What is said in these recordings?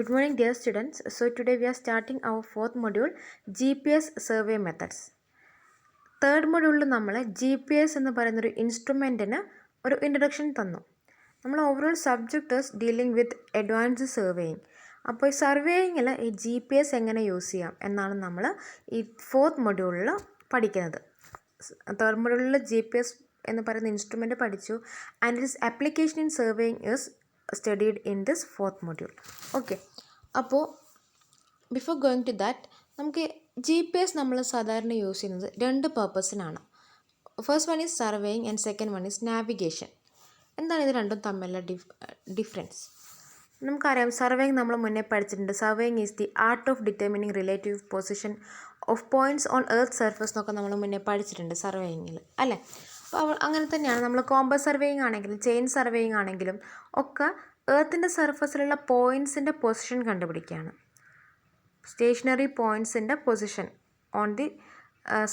Good morning, dear students. So, today we are starting our fourth module, GPS survey methods. Third മൊഡ്യൂളിൽ നമ്മൾ GPS എന്ന് പറയുന്നൊരു ഇൻസ്ട്രുമെൻറ്റിന് ഒരു introduction തന്നു. നമ്മൾ overall subject is dealing with advanced surveying. അപ്പോൾ ഈ സർവേയിങ്ങിൽ ഈ GPS എങ്ങനെ യൂസ് ചെയ്യാം എന്നാണ് നമ്മൾ ഈ ഫോർത്ത് മൊഡ്യൂളിൽ പഠിക്കുന്നത്. തേർഡ് മൊഡ്യൂളിൽ GPS എന്ന് പറയുന്ന ഇൻസ്ട്രുമെൻറ്റ് പഠിച്ചു. And its application in surveying is studied in this fourth module. Okay, അപ്പോൾ ബിഫോർ ഗോയിങ് ടു ദാറ്റ് നമുക്ക് GPS നമ്മൾ സാധാരണ യൂസ് ചെയ്യുന്നത് രണ്ട് പർപ്പസിനാണ്. First one is surveying and second one is navigation. എന്താണ് ഇത് രണ്ടും തമ്മിലുള്ള ഡിഫറൻസ്? നമുക്കറിയാം, സർവേയിങ് നമ്മൾ മുന്നേ പഠിച്ചിട്ടുണ്ട്. Surveying is the art of determining relative position of points on earth surface എന്നൊക്കെ നമ്മൾ മുന്നേ പഠിച്ചിട്ടുണ്ട് സർവേയിങ്ങിൽ, അല്ലേ? അപ്പോൾ അങ്ങനെ തന്നെയാണ് നമ്മൾ കോമ്പസ് സർവേയിങ് ആണെങ്കിലും ചെയിൻ സർവേയിങ് ആണെങ്കിലും ഒക്കെ എർത്തിൻ്റെ സർഫസിലുള്ള പോയിൻറ്റ്സിൻ്റെ പൊസിഷൻ കണ്ടുപിടിക്കുകയാണ്. സ്റ്റേഷനറി പോയിൻറ്റ്സിൻ്റെ position on the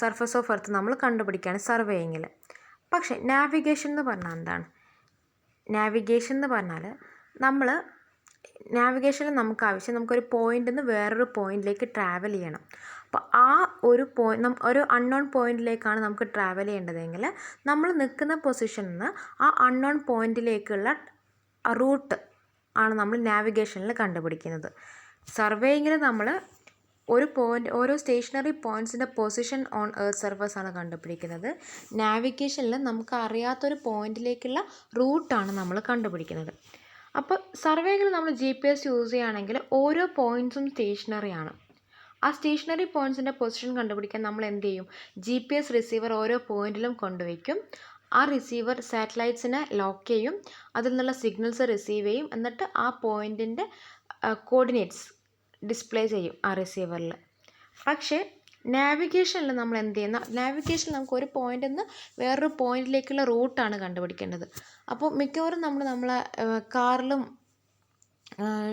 surface of earth നമ്മൾ കണ്ടുപിടിക്കുകയാണ് സർവേയിങ്ങിൽ. പക്ഷേ നാവിഗേഷൻ എന്ന് പറഞ്ഞാൽ എന്താണ്? നാവിഗേഷൻ എന്ന് പറഞ്ഞാൽ നാവിഗേഷനിൽ നമുക്ക് ആവശ്യം നമുക്കൊരു പോയിൻ്റിൽ നിന്ന് വേറൊരു പോയിൻറ്റിലേക്ക് ട്രാവൽ ചെയ്യണം. അപ്പോൾ ആ ഒരു ഒരു അൺനോൺ പോയിൻറ്റിലേക്കാണ് നമുക്ക് ട്രാവൽ ചെയ്യേണ്ടതെങ്കിൽ നമ്മൾ നിൽക്കുന്ന പൊസിഷനിൽ നിന്ന് ആ അൺനോൺ പോയിൻറ്റിലേക്കുള്ള റൂട്ട് ആണ് നമ്മൾ നാവിഗേഷനിൽ കണ്ടുപിടിക്കുന്നത്. സർവേയിങ്ങിൽ നമ്മൾ ഓരോ സ്റ്റേഷനറി പോയിൻറ്റ്സിൻ്റെ പൊസിഷൻ ഓൺ എർത്ത് സർഫസ് ആണ് കണ്ടുപിടിക്കുന്നത്. നാവിഗേഷനിൽ നമുക്ക് അറിയാത്തൊരു പോയിൻറ്റിലേക്കുള്ള റൂട്ടാണ് നമ്മൾ കണ്ടുപിടിക്കുന്നത്. അപ്പോൾ സർവേയിൽ നമ്മൾ GPS യൂസ് ചെയ്യുകയാണെങ്കിൽ ഓരോ പോയിൻറ്റ്സും സ്റ്റേഷനറിയാണ്. ആ സ്റ്റേഷനറി പോയിൻറ്റ്സിൻ്റെ പൊസിഷൻ കണ്ടുപിടിക്കാൻ നമ്മൾ എന്ത് ചെയ്യും? GPS റിസീവർ ഓരോ പോയിൻറ്റിലും കൊണ്ടുവയ്ക്കും. ആ റിസീവർ സാറ്റലൈറ്റ്സിനെ ലോക്ക് ചെയ്യും, അതിൽ നിന്നുള്ള സിഗ്നൽസ് റിസീവ് ചെയ്യും, എന്നിട്ട് ആ പോയിൻറ്റിൻ്റെ കോർഡിനേറ്റ്സ് ഡിസ്പ്ലേ ചെയ്യും ആ റിസീവറിൽ. പക്ഷേ നാവിഗേഷനിൽ നമ്മൾ എന്ത് ചെയ്യുന്ന നാവിഗേഷനിൽ നമുക്ക് ഒരു പോയിൻറ്റിൽ നിന്ന് വേറൊരു പോയിൻറ്റിലേക്കുള്ള റൂട്ടാണ് കണ്ടുപിടിക്കേണ്ടത്. അപ്പോൾ മിക്കവാറും നമ്മളെ കാറിലും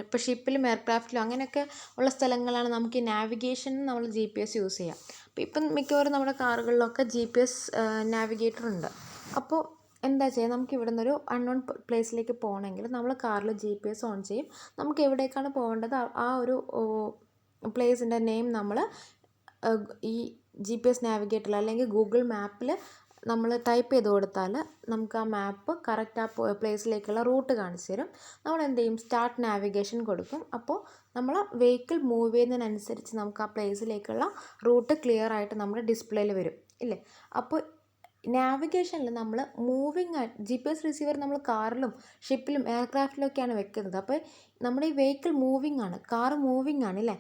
ഇപ്പോൾ ഷിപ്പിലും എയർക്രാഫ്റ്റിലും അങ്ങനെയൊക്കെ ഉള്ള സ്ഥലങ്ങളാണ് നമുക്ക് ഈ നാവിഗേഷന് നമ്മൾ GPS യൂസ് ചെയ്യാം. അപ്പോൾ ഇപ്പം മിക്കവാറും നമ്മുടെ കാറുകളിലൊക്കെ GPS നാവിഗേറ്റർ ഉണ്ട്. അപ്പോൾ എന്താ ചെയ്യുക, നമുക്ക് ഇവിടെ നിന്നൊരു അൺനോൺ പ്ലേസിലേക്ക് പോകണമെങ്കിൽ നമ്മൾ കാറിൽ GPS ഓൺ ചെയ്യും. നമുക്ക് എവിടേക്കാണ് പോകേണ്ടത് ആ ഒരു പ്ലേസിൻ്റെ നെയിം നമ്മൾ ഈ GPS നാവിഗേറ്ററിൽ അല്ലെങ്കിൽ ഗൂഗിൾ മാപ്പിൽ നമ്മൾ ടൈപ്പ് ചെയ്ത് കൊടുത്താൽ നമുക്ക് ആ മാപ്പ് കറക്റ്റ് ആ പ്ലേസിലേക്കുള്ള റൂട്ട് കാണിച്ചു തരും. നമ്മൾ എന്ത് ചെയ്യും? സ്റ്റാർട്ട് നാവിഗേഷൻ കൊടുക്കും. അപ്പോൾ നമ്മൾ വെഹിക്കിൾ മൂവ് ചെയ്യുന്നതിനനുസരിച്ച് നമുക്ക് ആ പ്ലേസിലേക്കുള്ള റൂട്ട് ക്ലിയർ ആയിട്ട് നമ്മുടെ ഡിസ്പ്ലേയിൽ വരും, ഇല്ലേ? അപ്പോൾ നാവിഗേഷനിൽ നമ്മൾ മൂവിങ് ആയിട്ട് GPS റിസീവർ നമ്മൾ കാറിലും ഷിപ്പിലും എയർക്രാഫ്റ്റിലൊക്കെയാണ് വെക്കുന്നത്. അപ്പോൾ നമ്മുടെ ഈ വെഹിക്കിൾ മൂവിങ് ആണ്, കാർ മൂവിങ് ആണ്, ഇല്ലേ?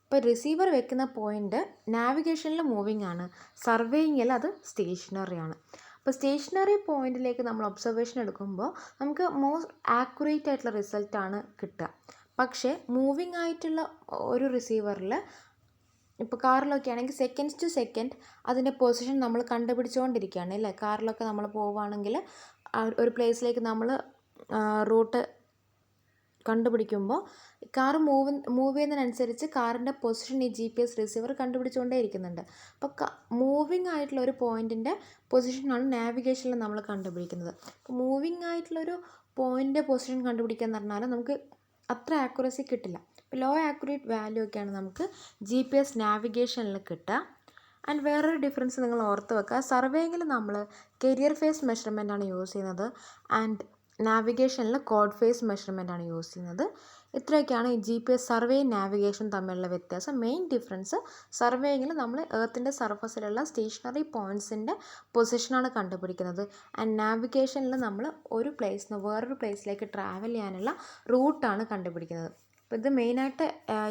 ഇപ്പോൾ റിസീവർ വെക്കുന്ന പോയിൻ്റ് നാവിഗേഷനിൽ മൂവിങ് ആണ്, സർവേയിങ്ങിൽ അത് സ്റ്റേഷനറി ആണ്. അപ്പോൾ സ്റ്റേഷനറി പോയിൻറ്റിലേക്ക് നമ്മൾ ഒബ്സർവേഷൻ എടുക്കുമ്പോൾ നമുക്ക് മോസ്റ്റ് ആക്യുറേറ്റ് ആയിട്ടുള്ള റിസൾട്ടാണ് കിട്ടുക. പക്ഷേ മൂവിങ് ആയിട്ടുള്ള ഒരു റിസീവറിൽ ഇപ്പോൾ കാറിലൊക്കെ ആണെങ്കിൽ സെക്കൻഡ്സ് ടു സെക്കൻഡ് അതിൻ്റെ പൊസിഷൻ നമ്മൾ കണ്ടുപിടിച്ചുകൊണ്ടിരിക്കുകയാണ്, അല്ലേ? കാറിലൊക്കെ നമ്മൾ പോവുകയാണെങ്കിൽ ഒരു പ്ലേസിലേക്ക് നമ്മൾ റൂട്ട് കണ്ടുപിടിക്കുമ്പോൾ കാർ മൂവ് ചെയ്യുന്നതിനനുസരിച്ച് കാറിൻ്റെ പൊസിഷൻ ഈ GPS റിസീവർ കണ്ടുപിടിച്ചുകൊണ്ടേ ഇരിക്കുന്നുണ്ട്. അപ്പോൾ മൂവിങ് ആയിട്ടുള്ള ഒരു പോയിൻറ്റിൻ്റെ പൊസിഷനാണ് നാവിഗേഷനിൽ നമ്മൾ കണ്ടുപിടിക്കുന്നത്. അപ്പോൾ മൂവിങ് ആയിട്ടുള്ളൊരു പോയിൻ്റ് പൊസിഷൻ കണ്ടുപിടിക്കുക എന്ന് പറഞ്ഞാൽ നമുക്ക് അത്ര ആക്യുറസി കിട്ടില്ല. ഇപ്പോൾ ലോ ആക്യുറേറ്റ് വാല്യൂ ഒക്കെയാണ് നമുക്ക് GPS നാവിഗേഷനിൽ കിട്ടുക. ആൻഡ് വേറൊരു ഡിഫറൻസ് നിങ്ങൾ ഓർത്ത് വെക്കുക, സർവേയിങ്ങിൽ നമ്മൾ കരിയർ ഫേസ് മെഷർമെൻ്റ് ആണ് യൂസ് ചെയ്യുന്നത്. ആൻഡ് നാവിഗേഷനിൽ കോഡ് ഫേസ് മെഷർമെൻ്റ് ആണ് യൂസ് ചെയ്യുന്നത്. ഇത്രയൊക്കെയാണ് ഈ GPS സർവേ നാവിഗേഷൻ തമ്മിലുള്ള വ്യത്യാസം. മെയിൻ ഡിഫറൻസ്, സർവേയിങ്ങിൽ നമ്മൾ എർത്തിൻ്റെ സർഫസിലുള്ള സ്റ്റേഷനറി പോയിൻറ്റ്സിൻ്റെ പൊസിഷനാണ് കണ്ടുപിടിക്കുന്നത്. ആൻഡ് നാവിഗേഷനിൽ നമ്മൾ ഒരു പ്ലേസിൽ നിന്ന് വേറൊരു പ്ലേസിലേക്ക് ട്രാവൽ ചെയ്യാനുള്ള റൂട്ടാണ് കണ്ടുപിടിക്കുന്നത്. അപ്പോൾ ഇത് മെയിനായിട്ട്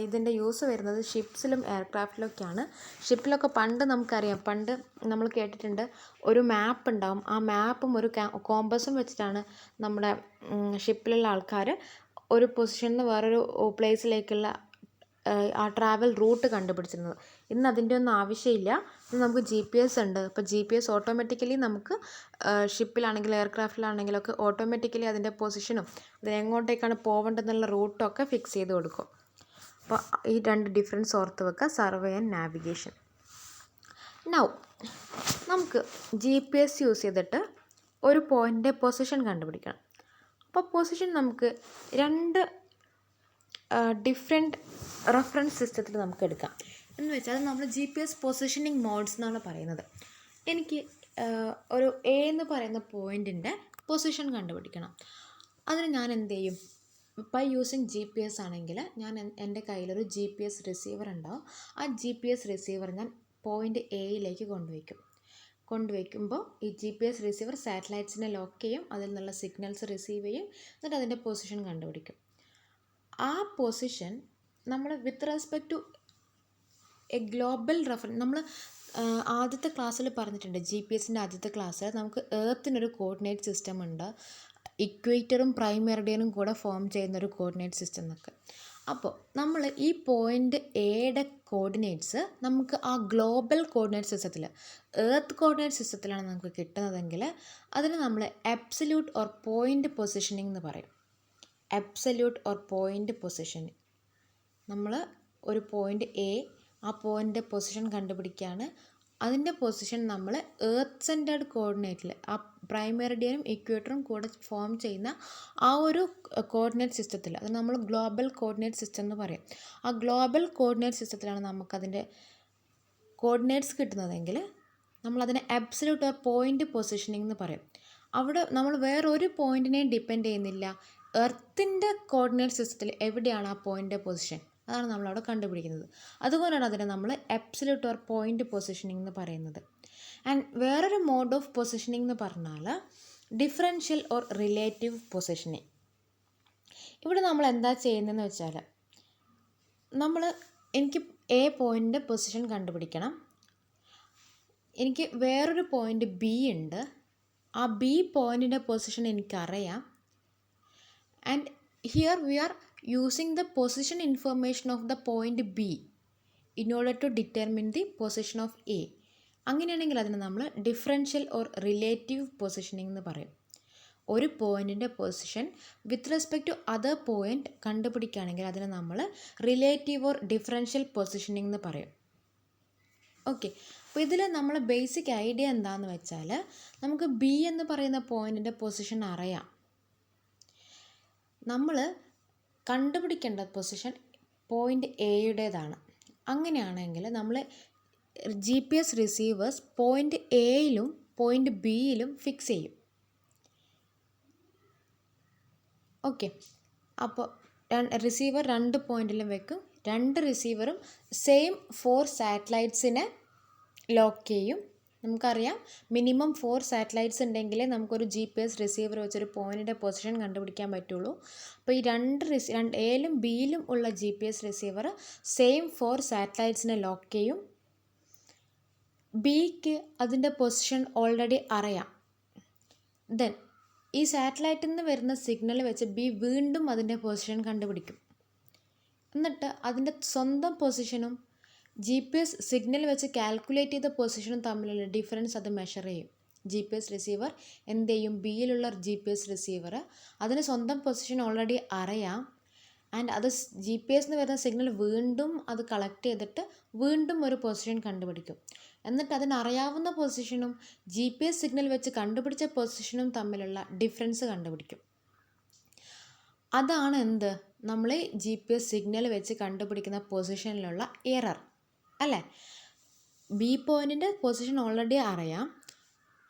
ഇതിൻ്റെ യൂസ് വരുന്നത് ഷിപ്സിലും എയർക്രാഫ്റ്റിലൊക്കെയാണ്. ഷിപ്പിലൊക്കെ പണ്ട് നമുക്കറിയാം, പണ്ട് നമ്മൾ കേട്ടിട്ടുണ്ട് ഒരു മാപ്പ് ഉണ്ടാവും. ആ മാപ്പും ഒരു കോമ്പസും വെച്ചിട്ടാണ് നമ്മുടെ ഷിപ്പിലുള്ള ആൾക്കാർ ഒരു പൊസിഷനിൽ നിന്ന് വേറൊരു പ്ലേസിലേക്കുള്ള ആ ട്രാവൽ റൂട്ട് കണ്ടുപിടിച്ചിരുന്നത്. ഇന്ന് അതിൻ്റെ ഒന്നും ആവശ്യമില്ല. ഇന്ന് നമുക്ക് GPS ഉണ്ട്. അപ്പോൾ GPS ഓട്ടോമാറ്റിക്കലി നമുക്ക് ഷിപ്പിലാണെങ്കിലും എയർക്രാഫ്റ്റിലാണെങ്കിലൊക്കെ ഓട്ടോമാറ്റിക്കലി അതിൻ്റെ പൊസിഷനും അതിനെങ്ങോട്ടേക്കാണ് പോകേണ്ടതെന്നുള്ള റൂട്ടൊക്കെ ഫിക്സ് ചെയ്ത് കൊടുക്കും. അപ്പോൾ ഈ രണ്ട് ഡിഫറൻസ് ഓർത്ത് വെക്കുക, സർവേ ആൻഡ് നാവിഗേഷൻ. നൗ നമുക്ക് GPS യൂസ് ചെയ്തിട്ട് ഒരു പോയിൻ്റിൻ്റെ പൊസിഷൻ കണ്ടുപിടിക്കണം. അപ്പോൾ പൊസിഷൻ നമുക്ക് രണ്ട് ഡിഫറെൻറ്റ് റെഫറൻസ് സിസ്റ്റത്തിൽ നമുക്ക് എടുക്കാം. എന്ന് വെച്ചാൽ അത് നമ്മൾ GPS പൊസിഷനിങ് മോഡ്സ് എന്നാണ് പറയുന്നത്. എനിക്ക് ഒരു എ എന്ന് പറയുന്ന പോയിൻറ്റിൻ്റെ പൊസിഷൻ കണ്ടുപിടിക്കണം. അതിന് ഞാൻ എന്ത് ചെയ്യും? ബൈ യൂസിങ് GPS ആണെങ്കിൽ ഞാൻ എൻ്റെ കയ്യിലൊരു GPS റിസീവർ ഉണ്ടാവും. ആ GPS റിസീവർ ഞാൻ പോയിൻ്റ് എയിലേക്ക് കൊണ്ടുവയ്ക്കുമ്പോൾ ഈ GPS റിസീവർ സാറ്റലൈറ്റ്സിനെ ലോക്ക് ചെയ്യും, അതിൽ നിന്നുള്ള സിഗ്നൽസ് റിസീവ് ചെയ്യും, എന്നിട്ട് അതിൻ്റെ പൊസിഷൻ കണ്ടുപിടിക്കും. ആ പൊസിഷൻ നമ്മൾ with respect to a global reference, നമ്മൾ ആദ്യത്തെ ക്ലാസ്സിൽ പറഞ്ഞിട്ടുണ്ട്, GPS-ൻ്റെ ആദ്യത്തെ ക്ലാസ്സിൽ നമുക്ക് എർത്തിനൊരു കോർഡിനേറ്റ് സിസ്റ്റം ഉണ്ട്, ഇക്വേറ്ററും പ്രൈം മെറിഡിയനും കൂടെ ഫോം ചെയ്യുന്നൊരു കോർഡിനേറ്റ് സിസ്റ്റം എന്നൊക്കെ. അപ്പോൾ നമ്മൾ ഈ പോയിൻ്റ് എയുടെ കോർഡിനേറ്റ്സ് നമുക്ക് ആ ഗ്ലോബൽ കോർഡിനേറ്റ് സിസ്റ്റത്തിൽ, എർത്ത് കോർഡിനേറ്റ് സിസ്റ്റത്തിലാണ് നമുക്ക് കിട്ടുന്നതെങ്കിൽ അതിന് നമ്മൾ അബ്സല്യൂട്ട് ഓർ പോയിൻ്റ് പൊസിഷനിങ് എന്ന് പറയും. Absolute or point positioning. നമ്മൾ ഒരു പോയിൻ്റ് എ, ആ പോയിൻ്റിൻ്റെ പൊസിഷൻ കണ്ടുപിടിക്കുകയാണ്. അതിൻ്റെ പൊസിഷൻ നമ്മൾ എർത്ത് സെൻറ്റേർഡ് കോർഡിനേറ്റിൽ, ആ പ്രൈം മെറിഡിയനും ഇക്വേറ്ററും കൂടെ ഫോം ചെയ്യുന്ന ആ ഒരു കോർഡിനേറ്റ് സിസ്റ്റത്തിൽ, അത് നമ്മൾ ഗ്ലോബൽ കോർഡിനേറ്റ് സിസ്റ്റം എന്ന് പറയും. ആ ഗ്ലോബൽ കോർഡിനേറ്റ് സിസ്റ്റത്തിലാണ് നമുക്കതിൻ്റെ കോർഡിനേറ്റ്സ് കിട്ടുന്നതെങ്കിൽ നമ്മളതിനെ അബ്സല്യൂട്ട് ഓർ പോയിൻ്റ് പൊസിഷനിങ് എന്ന് പറയും. അവിടെ നമ്മൾ വേറൊരു പോയിൻറ്റിനെയും ഡിപ്പെൻഡ് ചെയ്യുന്നില്ല. എർത്തിൻ്റെ കോർഡിനേറ്റ് സിസ്റ്റത്തിൽ എവിടെയാണ് ആ പോയിൻ്റിൻ്റെ പൊസിഷൻ, അതാണ് നമ്മളവിടെ കണ്ടുപിടിക്കുന്നത്. അതുകൊണ്ടാണ് അതിനെ നമ്മൾ അബ്സല്യൂട്ട് ഓർ പോയിൻ്റ് പൊസിഷനിങ് എന്ന് പറയുന്നത്. ആൻഡ് വേറൊരു മോഡ് ഓഫ് പൊസിഷനിങ് എന്ന് പറഞ്ഞാൽ ഡിഫറൻഷ്യൽ ഓർ റിലേറ്റീവ് പൊസിഷനിങ്. ഇവിടെ നമ്മൾ എന്താ ചെയ്യുന്നതെന്ന് വെച്ചാൽ, എനിക്ക് എ പോയിൻ്റിൻ്റെ പൊസിഷൻ കണ്ടുപിടിക്കണം. എനിക്ക് വേറൊരു പോയിൻ്റ് ബി ഉണ്ട്. ആ ബി പോയിൻറ്റിൻ്റെ പൊസിഷൻ എനിക്കറിയാം. And here we are using the position information of the point B in order to determine the position of A. അങ്ങനെയാണെങ്കിൽ അതിന് നമ്മൾ ഡിഫറൻഷ്യൽ ഓർ റിലേറ്റീവ് പൊസിഷനിങ് എന്ന് പറയും. ഒരു പോയിൻറ്റിൻ്റെ position with respect to other point കണ്ടുപിടിക്കുകയാണെങ്കിൽ അതിന് നമ്മൾ റിലേറ്റീവ് ഓർ ഡിഫറൻഷ്യൽ പൊസിഷനിങ് എന്ന് പറയും. ഓക്കെ, അപ്പോൾ ഇതിൽ നമ്മൾ ബേസിക് ഐഡിയ എന്താണെന്ന് വെച്ചാൽ, നമുക്ക് ബി എന്ന് പറയുന്ന പോയിൻറ്റിൻ്റെ പൊസിഷൻ അറിയാം. നമ്മൾ കണ്ടുപിടിക്കേണ്ട പൊസിഷൻ പോയിൻ്റ് എയുടേതാണ്. അങ്ങനെയാണെങ്കിൽ നമ്മൾ GPS റിസീവേഴ്സ് പോയിൻ്റ് എയിലും പോയിൻ്റ് ബിയിലും ഫിക്സ് ചെയ്യും. ഓക്കെ, അപ്പോൾ റിസീവർ 2 പോയിൻറ്റിലും വെക്കും. 2 റിസീവറും സെയിം 4 സാറ്റലൈറ്റ്സിനെ ലോക്ക് ചെയ്യും. നമുക്കറിയാം മിനിമം 4 സാറ്റലൈറ്റ്സ് ഉണ്ടെങ്കിലേ നമുക്കൊരു GPS റിസീവർ വെച്ചൊരു പോയിൻറ്റിൻ്റെ പൊസിഷൻ കണ്ടുപിടിക്കാൻ പറ്റുള്ളൂ. അപ്പോൾ ഈ 2 എയിലും ബിയിലും ഉള്ള GPS റിസീവർ സെയിം 4 സാറ്റലൈറ്റ്സിനെ ലോക്ക് ചെയ്യും. ബിക്ക് അതിൻ്റെ പൊസിഷൻ ഓൾറെഡി അറിയാം. ദെൻ ഈ സാറ്റലൈറ്റിൽ നിന്ന് വരുന്ന സിഗ്നൽ വെച്ച് ബി വീണ്ടും അതിൻ്റെ പൊസിഷൻ കണ്ടുപിടിക്കും. എന്നിട്ട് അതിൻ്റെ സ്വന്തം പൊസിഷനും GPS സിഗ്നൽ വെച്ച് കാൽക്കുലേറ്റ് ചെയ്ത പൊസിഷനും തമ്മിലുള്ള ഡിഫറൻസ് അത് മെഷർ ചെയ്യും. GPS റിസീവർ എന്ത് ചെയ്യും? ബിയിലുള്ള GPS റിസീവർ അതിന് സ്വന്തം പൊസിഷൻ ഓൾറെഡി അറിയാം. ആൻഡ് അത് GPS എന്ന് വരുന്ന സിഗ്നൽ വീണ്ടും അത് കളക്ട് ചെയ്തിട്ട് വീണ്ടും ഒരു പൊസിഷൻ കണ്ടുപിടിക്കും. എന്നിട്ട് അതിനറിയാവുന്ന പൊസിഷനും GPS സിഗ്നൽ വെച്ച് കണ്ടുപിടിച്ച പൊസിഷനും തമ്മിലുള്ള ഡിഫറൻസ് കണ്ടുപിടിക്കും. അതാണ് എന്ത്? നമ്മൾ GPS സിഗ്നൽ വെച്ച് കണ്ടുപിടിക്കുന്ന പൊസിഷനിലുള്ള എറർ അല്ലേ? ബി പോയിൻറ്റിൻ്റെ പൊസിഷൻ ഓൾറെഡി അറിയാം.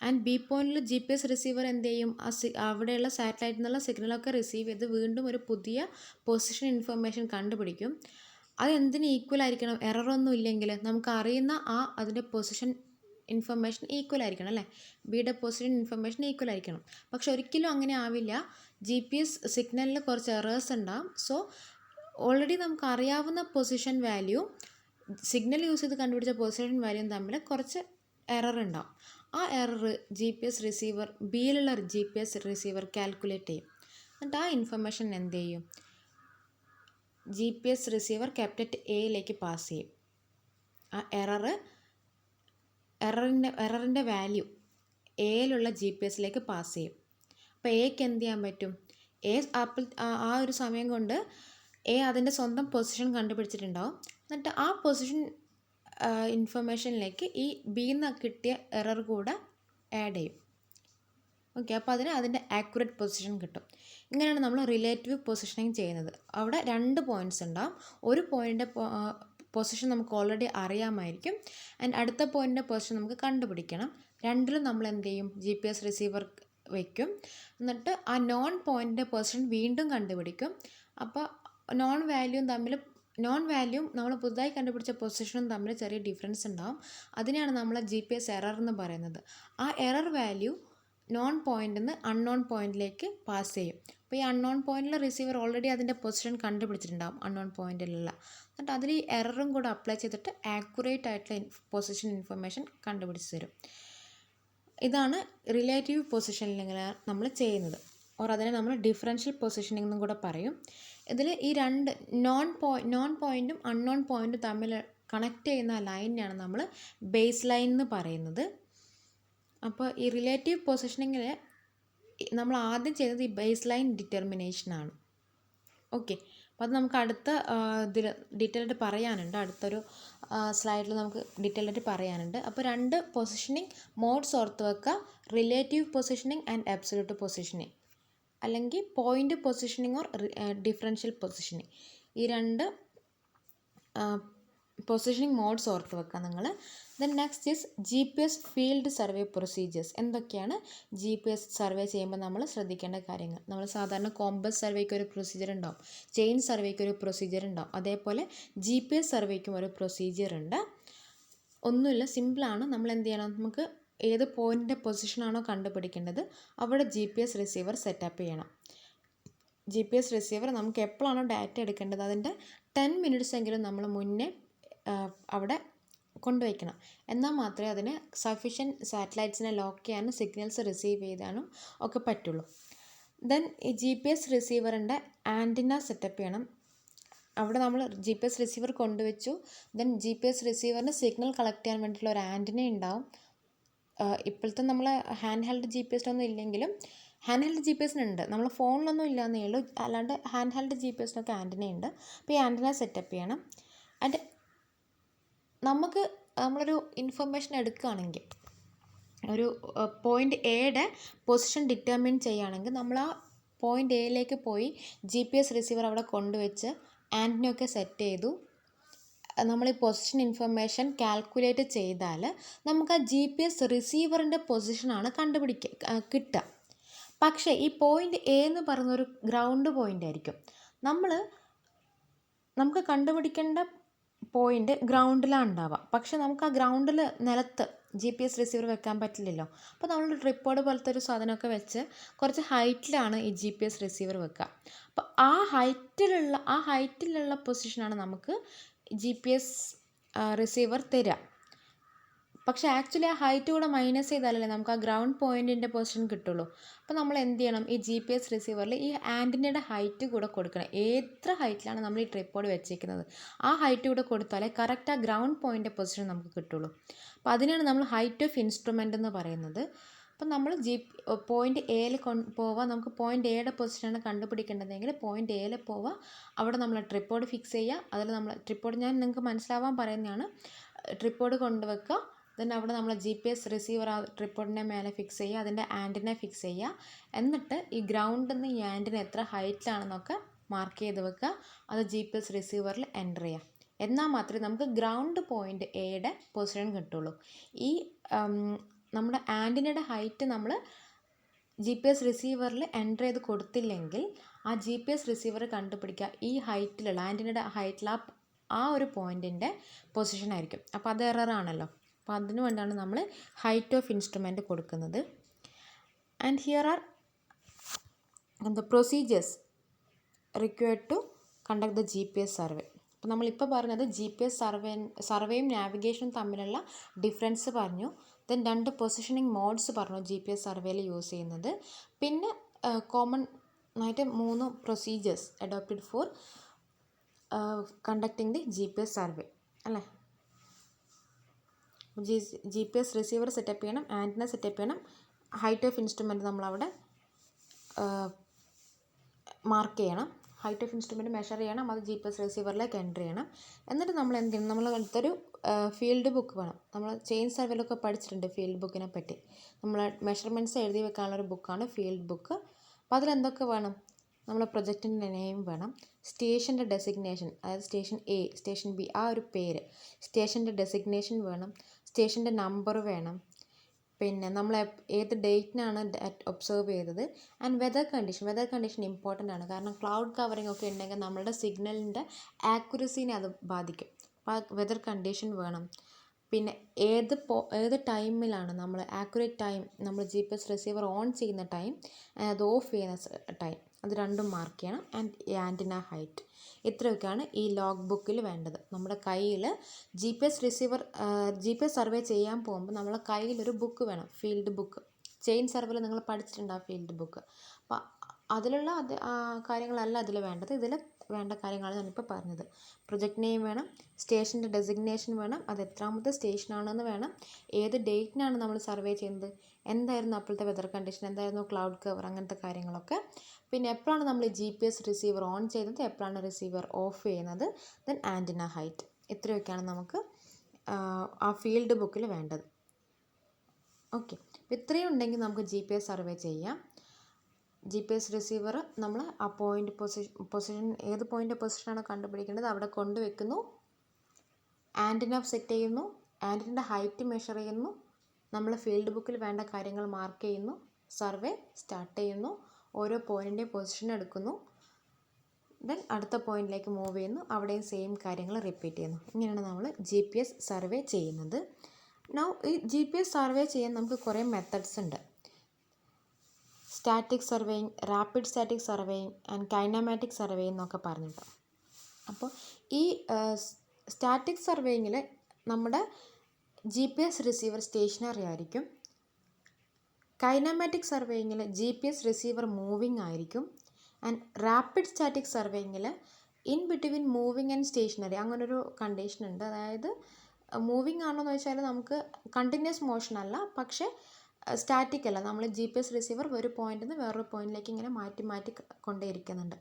ആൻഡ് ബി പോയിൻറ്റിൽ GPS റിസീവർ എന്ത് ചെയ്യും? അവിടെയുള്ള സാറ്റലൈറ്റിൽ നിന്നുള്ള സിഗ്നലൊക്കെ റിസീവ് ചെയ്ത് വീണ്ടും ഒരു പുതിയ പൊസിഷൻ ഇൻഫർമേഷൻ കണ്ടുപിടിക്കും. അത് എന്തിന് ഈക്വൽ ആയിരിക്കണം? എററൊന്നും ഇല്ലെങ്കിൽ നമുക്ക് അറിയുന്ന അതിൻ്റെ പൊസിഷൻ ഇൻഫർമേഷൻ ഈക്വൽ ആയിരിക്കണം അല്ലേ? ബിയുടെ പൊസിഷൻ ഇൻഫർമേഷൻ ഈക്വൽ ആയിരിക്കണം. പക്ഷെ ഒരിക്കലും അങ്ങനെ ആവില്ല. GPS സിഗ്നലിൽ കുറച്ച് എറേഴ്സ് ഉണ്ടാകും. സോ ഓൾറെഡി നമുക്ക് അറിയാവുന്ന പൊസിഷൻ വാല്യൂ സിഗ്നൽ യൂസ് ചെയ്ത് കണ്ടുപിടിച്ച പൊസിഷൻ വാല്യൂയും തമ്മിൽ കുറച്ച് എറർ ഉണ്ടാവും. ആ എറർ GPS റിസീവർ ബിയിലുള്ള GPS റിസീവർ കാൽക്കുലേറ്റ് ചെയ്യും. എന്നിട്ട് ആ ഇൻഫർമേഷൻ എന്ത് ചെയ്യും? GPS റിസീവർ ക്യാപിറ്റൽ എയിലേക്ക് പാസ് ചെയ്യും. ആ എററിൻ്റെ വാല്യൂ എയിലുള്ള GPSലേക്ക് പാസ് ചെയ്യും. അപ്പോൾ എക്ക് എന്ത് ചെയ്യാൻ പറ്റും? ആ ഒരു സമയം കൊണ്ട് അതിൻ്റെ സ്വന്തം പൊസിഷൻ കണ്ടുപിടിച്ചിട്ടുണ്ടാവും. എന്നിട്ട് ആ പൊസിഷൻ ഇൻഫർമേഷനിലേക്ക് ഈ ബിയിൽ നിന്ന് കിട്ടിയ എറർ കൂടെ ആഡ് ചെയ്യും. ഓക്കെ, അപ്പോൾ അതിൻ്റെ ആക്യുറേറ്റ് പൊസിഷൻ കിട്ടും. ഇങ്ങനെയാണ് നമ്മൾ റിലേറ്റീവ് പൊസിഷനിങ് ചെയ്യുന്നത്. അവിടെ 2 പോയിൻറ്റ്സ് ഉണ്ടാവും. ഒരു പോയിൻ്റിൻ്റെ പൊസിഷൻ നമുക്ക് ഓൾറെഡി അറിയാമായിരിക്കും, ആൻഡ് അടുത്ത പോയിൻ്റിൻ്റെ പൊസിഷൻ നമുക്ക് കണ്ടുപിടിക്കണം. രണ്ടിലും നമ്മൾ എന്ത് ചെയ്യും, GPS റിസീവർ വയ്ക്കും. എന്നിട്ട് ആ നോൺ പോയിൻ്റിൻ്റെ പൊസിഷൻ വീണ്ടും കണ്ടുപിടിക്കും. അപ്പോൾ നോൺ വാല്യൂവും നമ്മൾ പുതുതായി കണ്ടുപിടിച്ച പൊസിഷനും തമ്മിൽ ചെറിയ ഡിഫറൻസ് ഉണ്ടാവും. അതിനെയാണ് നമ്മൾ GPS എറർ എന്ന് പറയുന്നത്. ആ എറർ വാല്യൂ നോൺ പോയിൻ്റിൽ നിന്ന് അൺനോൺ പോയിൻറ്റിലേക്ക് പാസ് ചെയ്യും. അപ്പോൾ ഈ അൺനോൺ പോയിൻറ്റിലെ റിസീവർ ഓൾറെഡി അതിൻ്റെ പൊസിഷൻ കണ്ടുപിടിച്ചിട്ടുണ്ടാവും അൺനോൺ പോയിൻറ്റിലുള്ള. എന്നിട്ട് അതിൽ ഈ എററും കൂടെ അപ്ലൈ ചെയ്തിട്ട് ആക്യുറേറ്റ് ആയിട്ടുള്ള പൊസിഷൻ ഇൻഫർമേഷൻ കണ്ടുപിടിച്ച് തരും. ഇതാണ് റിലേറ്റീവ് പൊസിഷനിങ് നമ്മൾ ചെയ്യുന്നത്. ഓർ അതിനെ നമ്മൾ ഡിഫറൻഷ്യൽ പൊസിഷനിങ് എന്നും കൂടെ പറയും. ഇതിൽ ഈ 2 നോൺ പോയിൻറ്റും അൺനോൺ പോയിൻറ്റും തമ്മിൽ കണക്ട് ചെയ്യുന്ന ലൈനിനെയാണ് നമ്മൾ ബേസ് ലൈൻ എന്ന് പറയുന്നത്. അപ്പോൾ ഈ റിലേറ്റീവ് പൊസിഷനിങ്ങിൽ നമ്മൾ ആദ്യം ചെയ്യുന്നത് ഈ ബേസ് ലൈൻ ഡിറ്റർമിനേഷനാണ്. ഓക്കെ, അപ്പോൾ അത് നമുക്ക് അടുത്ത ഇതിൽ ഡീറ്റെയിൽ ആയിട്ട് പറയാനുണ്ട്. അടുത്തൊരു സ്ലൈഡിൽ നമുക്ക് ഡീറ്റെയിൽ ആയിട്ട് പറയാനുണ്ട്. അപ്പോൾ 2 പൊസിഷനിങ് മോഡ്സ് ഓർത്ത് വെക്കുക: relative positioning and absolute positioning, അല്ലെങ്കിൽ point positioning or differential positioning. ഈ 2 പൊസിഷനിങ് മോഡ്സ് ഓർത്ത് വെക്കുക നിങ്ങൾ. Then next is GPS field survey procedures. എന്തൊക്കെയാണ് GPS സർവേ ചെയ്യുമ്പോൾ നമ്മൾ ശ്രദ്ധിക്കേണ്ട കാര്യങ്ങൾ? നമ്മൾ സാധാരണ കോമ്പസ് സർവേക്ക് ഒരു പ്രൊസീജിയർ ഉണ്ടാവും, ചെയിൻ സർവേക്ക് ഒരു പ്രൊസീജിയർ ഉണ്ടാവും, അതേപോലെ GPS സർവേക്കും ഒരു പ്രൊസീജിയർ ഉണ്ട്. ഒന്നുമില്ല, സിമ്പിളാണ്. നമ്മൾ എന്ത് ചെയ്യണം, നമുക്ക് ഏത് പോയിൻ്റിൻ്റെ പൊസിഷനാണോ കണ്ടുപിടിക്കേണ്ടത് അവിടെ GPS റിസീവർ സെറ്റപ്പ് ചെയ്യണം. GPS റിസീവർ നമുക്ക് എപ്പോഴാണോ ഡാറ്റ എടുക്കേണ്ടത് അതിൻ്റെ 10 മിനിറ്റ്സ് എങ്കിലും നമ്മൾ മുന്നേ അവിടെ കൊണ്ടുവയ്ക്കണം. എന്നാൽ മാത്രമേ അതിന് സഫീഷ്യൻറ്റ് സാറ്റലൈറ്റ്സിനെ ലോക്ക് ചെയ്യാനും സിഗ്നൽസ് റിസീവ് ചെയ്താനും ഒക്കെ പറ്റുള്ളൂ. ദെൻ ഈ GPS റിസീവറിൻ്റെ ആൻറ്റിന സെറ്റപ്പ് ചെയ്യണം. അവിടെ നമ്മൾ GPS റിസീവർ കൊണ്ടുവച്ചു. ദെൻ GPS റിസീവറിന് സിഗ്നൽ കളക്ട് ചെയ്യാൻ വേണ്ടിയിട്ടുള്ള ഒരു ആൻറ്റിന ഉണ്ടാവും. ഇപ്പോഴത്തെ നമ്മൾ ഹാൻഡ് ഹെൽഡ് GPSനൊന്നും ഇല്ലെങ്കിലും ഹാൻഡ് ഹെൽഡ് GPSനുണ്ട്, നമ്മൾ ഫോണിലൊന്നും ഇല്ലയെന്നേ ഉള്ളൂ. അല്ലാണ്ട് ഹാൻഡ് ഹെൽഡ് GPSനൊക്കെ ആൻറ്റിന ഉണ്ട്. അപ്പോൾ ഈ ആൻറ്റിന സെറ്റപ്പ് ചെയ്യണം. ആൻഡ് നമ്മളൊരു ഇൻഫർമേഷൻ എടുക്കുകയാണെങ്കിൽ, ഒരു പോയിൻ്റ് എയുടെ പൊസിഷൻ ഡിറ്റർമിൻ ചെയ്യുകയാണെങ്കിൽ നമ്മൾ ആ പോയിൻ്റ് എയിലേക്ക് പോയി GPS റിസീവർ അവിടെ കൊണ്ടുവച്ച് ആൻറ്റിനയൊക്കെ സെറ്റ് ചെയ്തു നമ്മൾ ഈ പൊസിഷൻ ഇൻഫർമേഷൻ കാൽക്കുലേറ്റ് ചെയ്താൽ നമുക്ക് ആ GPS റിസീവറിൻ്റെ പൊസിഷനാണ് കിട്ടുക. പക്ഷേ ഈ പോയിൻ്റ് എ എന്ന് പറയുന്നൊരു ഗ്രൗണ്ട് പോയിൻ്റ് ആയിരിക്കും. നമുക്ക് കണ്ടുപിടിക്കേണ്ട പോയിൻ്റ് ഗ്രൗണ്ടിലാണ് ഉണ്ടാവുക. പക്ഷേ നമുക്ക് ആ ഗ്രൗണ്ടിൽ നിലത്ത് GPS റിസീവർ വെക്കാൻ പറ്റില്ലല്ലോ. അപ്പോൾ നമ്മൾ ട്രിപ്പോഡ് പോലത്തെ ഒരു സാധനമൊക്കെ വെച്ച് കുറച്ച് ഹൈറ്റിലാണ് ഈ GPS റിസീവർ വെക്കുക. അപ്പോൾ ആ ഹൈറ്റിലുള്ള പൊസിഷനാണ് നമുക്ക് GPS റിസീവർ തരിക. പക്ഷേ ആക്ച്വലി ആ ഹൈറ്റ് കൂടെ മൈനസ് ചെയ്താലല്ലേ നമുക്ക് ആ ഗ്രൗണ്ട് പോയിൻറ്റിൻ്റെ പൊസിഷൻ കിട്ടുള്ളൂ. അപ്പോൾ നമ്മൾ എന്ത് ചെയ്യണം, ഈ GPS റിസീവറിൽ ഈ ആൻറ്റിനയുടെ ഹൈറ്റ് കൂടെ കൊടുക്കണം. എത്ര ഹൈറ്റിലാണ് നമ്മൾ ഈ ട്രിപ്പോഡ് വെച്ചേക്കുന്നത് ആ ഹൈറ്റ് കൂടെ കൊടുത്താലേ കറക്റ്റ് ആ ഗ്രൗണ്ട് പോയിൻ്റ് പൊസിഷൻ നമുക്ക് കിട്ടുള്ളൂ. അപ്പോൾ അതിനാണ് നമ്മൾ ഹൈറ്റ് ഓഫ് ഇൻസ്ട്രുമെൻ്റ് എന്ന് പറയുന്നത്. അപ്പം നമ്മൾ പോയിൻ്റ് എയിൽ പോവുക, നമുക്ക് പോയിൻ്റ് എയുടെ പൊസിഷനാണ് കണ്ടുപിടിക്കേണ്ടതെങ്കിൽ പോയിൻ്റ് എയിൽ പോവുക, അവിടെ നമ്മൾ ട്രിപ്പോഡ് ഫിക്സ് ചെയ്യുക. അതിൽ നമ്മൾ ട്രിപ്പോഡ് ഞാൻ നിങ്ങൾക്ക് മനസ്സിലാവാൻ പറയുന്നതാണ്. ട്രിപ്പോഡ് കൊണ്ടുവെക്കുക. ദെൻ അവിടെ നമ്മൾ GPS റിസീവർ ആ ട്രിപ്പോഡിൻ്റെ മേലെ ഫിക്സ് ചെയ്യുക, അതിൻ്റെ ആൻറ്റിനെ ഫിക്സ് ചെയ്യുക. എന്നിട്ട് ഈ ഗ്രൗണ്ടിൽ നിന്ന് ഈ ആൻറ്റിന എത്ര ഹൈറ്റിലാണെന്നൊക്കെ മാർക്ക് ചെയ്ത് വെക്കുക. അത് GPS റിസീവറിൽ എൻ്റർ ചെയ്യുക. എന്നാൽ മാത്രമേ നമുക്ക് ഗ്രൗണ്ട് പോയിൻ്റ് എയുടെ പൊസിഷൻ കിട്ടുള്ളൂ. ഈ നമ്മുടെ ആൻറ്റിനയുടെ ഹൈറ്റ് നമ്മൾ GPS റിസീവറിൽ എൻ്റർ ചെയ്ത് കൊടുത്തില്ലെങ്കിൽ ആ GPS റിസീവർ കണ്ടുപിടിക്കുക ഈ ഹൈറ്റിലുള്ള ആൻറ്റിനയുടെ ഹൈറ്റിൽ ആ ഒരു പോയിൻറ്റിൻ്റെ പൊസിഷൻ ആയിരിക്കും. അപ്പോൾ അത് എററാണല്ലോ. അപ്പോൾ അതിനു വേണ്ടിയാണ് നമ്മൾ ഹൈറ്റ് ഓഫ് ഇൻസ്ട്രുമെൻ്റ് കൊടുക്കുന്നത്. And here are the procedures required to conduct the GPS survey. അപ്പോൾ നമ്മളിപ്പോൾ പറഞ്ഞത് GPS സർവേയും നാവിഗേഷനും തമ്മിലുള്ള ഡിഫറൻസ് പറഞ്ഞു. ദെൻ 2 പൊസിഷനിങ് മോഡ്സ് പറഞ്ഞു GPS സർവേയിൽ യൂസ് ചെയ്യുന്നത്. പിന്നെ കോമൺ ആയിട്ട് 3 procedures adopted for conducting the GPS survey അല്ലേ. GPS റിസീവർ സെറ്റപ്പ് ചെയ്യണം, ആൻറ്റിന സെറ്റപ്പ് ചെയ്യണം, ഹൈറ്റ് ഓഫ് ഇൻസ്ട്രുമെൻ്റ് നമ്മളവിടെ മാർക്ക് ചെയ്യണം. ഹൈറ്റ് ഓഫ് ഇൻസ്ട്രുമെൻറ്റ് മെഷർ ചെയ്യണം, അത് GPS റിസീവറിലേക്ക് എൻ്റർ ചെയ്യണം. എന്നിട്ട് നമ്മൾ എന്ത് ചെയ്യണം, നമ്മൾ അടുത്തൊരു ഫീൽഡ് ബുക്ക് വേണം. നമ്മൾ ചെയിൻ സർവേയിലൊക്കെ പഠിച്ചിട്ടുണ്ട് ഫീൽഡ് ബുക്കിനെ പറ്റി. നമ്മൾ മെഷർമെൻറ്റ്സ് എഴുതി വെക്കാനുള്ളൊരു ബുക്കാണ് ഫീൽഡ് ബുക്ക്. അപ്പോൾ അതിലെന്തൊക്കെ വേണം, നമ്മൾ പ്രൊജക്റ്റിൻ്റെ നെയിം വേണം, സ്റ്റേഷൻ്റെ ഡെസിഗ്നേഷൻ, അതായത് സ്റ്റേഷൻ A, സ്റ്റേഷൻ B, ആ ഒരു പേര്, സ്റ്റേഷൻ്റെ ഡെസിഗ്നേഷൻ വേണം, സ്റ്റേഷൻ്റെ നമ്പർ വേണം, പിന്നെ നമ്മൾ ഏത് ഡേറ്റിനാണ് ഒബ്സർവ് ചെയ്തത്, ആൻഡ് വെതർ കണ്ടീഷൻ ഇമ്പോർട്ടൻ്റ് ആണ്. കാരണം ക്ലൗഡ് കവറിങ് ഒക്കെ ഉണ്ടെങ്കിൽ നമ്മളുടെ സിഗ്നലിൻ്റെ ആക്യുറസീനെ അത് ബാധിക്കും. അപ്പോൾ വെതർ കണ്ടീഷൻ വേണം. പിന്നെ ഏത് ടൈമിലാണ് നമ്മൾ ആക്യുറേറ്റ് ടൈം, നമ്മൾ GPS റിസീവർ ഓൺ ചെയ്യുന്ന ടൈം, അത് ഓഫ് ചെയ്യുന്ന ടൈം, അത് രണ്ടും മാർക്ക് ചെയ്യണം. And antenna height. ഇത്രയൊക്കെയാണ് ഈ ലോഗ് ബുക്കിൽ വേണ്ടത്. നമ്മുടെ കയ്യിൽ GPS സർവേ ചെയ്യാൻ പോകുമ്പോൾ നമ്മളെ കയ്യിലൊരു ബുക്ക് വേണം, ഫീൽഡ് ബുക്ക്. ചെയിൻ സർവേയിൽ നിങ്ങൾ പഠിച്ചിട്ടുണ്ടാകും ഫീൽഡ് ബുക്ക്. അപ്പോൾ അതിലുള്ള കാര്യങ്ങളല്ല അതിൽ വേണ്ടത്. ഇതിൽ വേണ്ട കാര്യങ്ങളാണ് ഞാനിപ്പോൾ പറഞ്ഞത്. പ്രൊജക്റ്റ് നെയിം വേണം, സ്റ്റേഷൻ്റെ ഡെസിഗ്നേഷൻ വേണം, അത് എത്രാമത്തെ സ്റ്റേഷനാണെന്ന് വേണം, ഏത് ഡേറ്റിനാണ് നമ്മൾ സർവേ ചെയ്യുന്നത്, എന്തായിരുന്നു അപ്പോഴത്തെ വെതർ കണ്ടീഷൻ, എന്തായിരുന്നു ക്ലൗഡ് കവർ, അങ്ങനത്തെ കാര്യങ്ങളൊക്കെ. പിന്നെ എപ്പോഴാണ് നമ്മൾ GPS റിസീവർ ഓൺ ചെയ്യുന്നത്, എപ്പോഴാണ് റിസീവർ ഓഫ് ചെയ്യുന്നത്, ദെൻ ആൻറ്റിന ഹൈറ്റ്. ഇത്രയൊക്കെയാണ് നമുക്ക് ആ ഫീൽഡ് ബുക്കിൽ വേണ്ടത്. ഓക്കെ, ഇത്രയും ഉണ്ടെങ്കിൽ നമുക്ക് GPS സർവേ ചെയ്യാം. GPS റിസീവർ നമ്മൾ ആ പൊസിഷൻ ഏത് പോയിൻ്റ് പൊസിഷനാണ് കണ്ടുപിടിക്കേണ്ടത് അവിടെ കൊണ്ടുവെക്കുന്നു, ആൻറ്റിന സെറ്റ് ചെയ്യുന്നു, ആൻറ്റിൻ്റെ ഹൈറ്റ് മെഷർ ചെയ്യുന്നു, നമ്മൾ ഫീൽഡ് ബുക്കിൽ വേണ്ട കാര്യങ്ങൾ മാർക്ക് ചെയ്യുന്നു, സർവേ സ്റ്റാർട്ട് ചെയ്യുന്നു, ഓരോ പോയിൻ്റിൻ്റെ പൊസിഷൻ എടുക്കുന്നു, ദെൻ അടുത്ത പോയിന്റിലേക്ക് മൂവ് ചെയ്യുന്നു, അവിടെയും സെയിം കാര്യങ്ങൾ റിപ്പീറ്റ് ചെയ്യുന്നു. ഇങ്ങനെയാണ് നമ്മൾ GPS സർവേ ചെയ്യുന്നത്. നൗ ഈ GPS സർവേ ചെയ്യാൻ നമുക്ക് കുറേ മെത്തഡ്സ് ഉണ്ട്. Static surveying, rapid static surveying and kinematic surveying എന്നൊക്കെ പറഞ്ഞിട്ട്. അപ്പോൾ ഈ സ്റ്റാറ്റിക് സർവേയിങ്ങിൽ നമ്മുടെ GPS റിസീവർ സ്റ്റേഷനറി ആയിരിക്കും. കൈനമാറ്റിക് സർവേയിങ്ങിൽ GPS റിസീവർ മൂവിങ് ആയിരിക്കും. ആൻഡ് റാപ്പിഡ് സ്റ്റാറ്റിക് സർവേയിങ്ങിൽ in between moving and stationary അങ്ങനൊരു കണ്ടീഷൻ ഉണ്ട്. അതായത് മൂവിങ് ആണെന്ന് വെച്ചാൽ നമുക്ക് കണ്ടിന്യൂസ് മോഷൻ അല്ല, പക്ഷേ സ്റ്റാറ്റിക് അല്ല. നമ്മൾ GPS റിസീവർ ഒരു പോയിന്റിൽ നിന്ന് വേറൊരു പോയിന്റിലേക്ക് ഇങ്ങനെ മാറ്റി മാറ്റി കൊണ്ടേയിരിക്കുന്നുണ്ട്.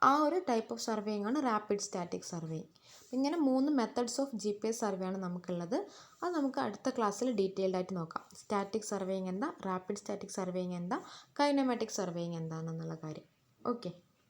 ആ ഒരു ടൈപ്പ് ഓഫ് സർവേയിങ് ആണ് റാപ്പിഡ് സ്റ്റാറ്റിക് സർവേയിങ്. ഇങ്ങനെ 3 മെത്തഡ്സ് ഓഫ് GPS സർവേ ആണ് നമുക്കുള്ളത്. അത് നമുക്ക് അടുത്ത ക്ലാസ്സിൽ ഡീറ്റെയിൽഡ് ആയിട്ട് നോക്കാം. സ്റ്റാറ്റിക് സർവേയിങ് എന്താ, റാപ്പിഡ് സ്റ്റാറ്റിക് സർവേയിങ് എന്താ, കൈനമാറ്റിക് സർവേയിങ് എന്താണെന്നുള്ള കാര്യം. ഓക്കെ.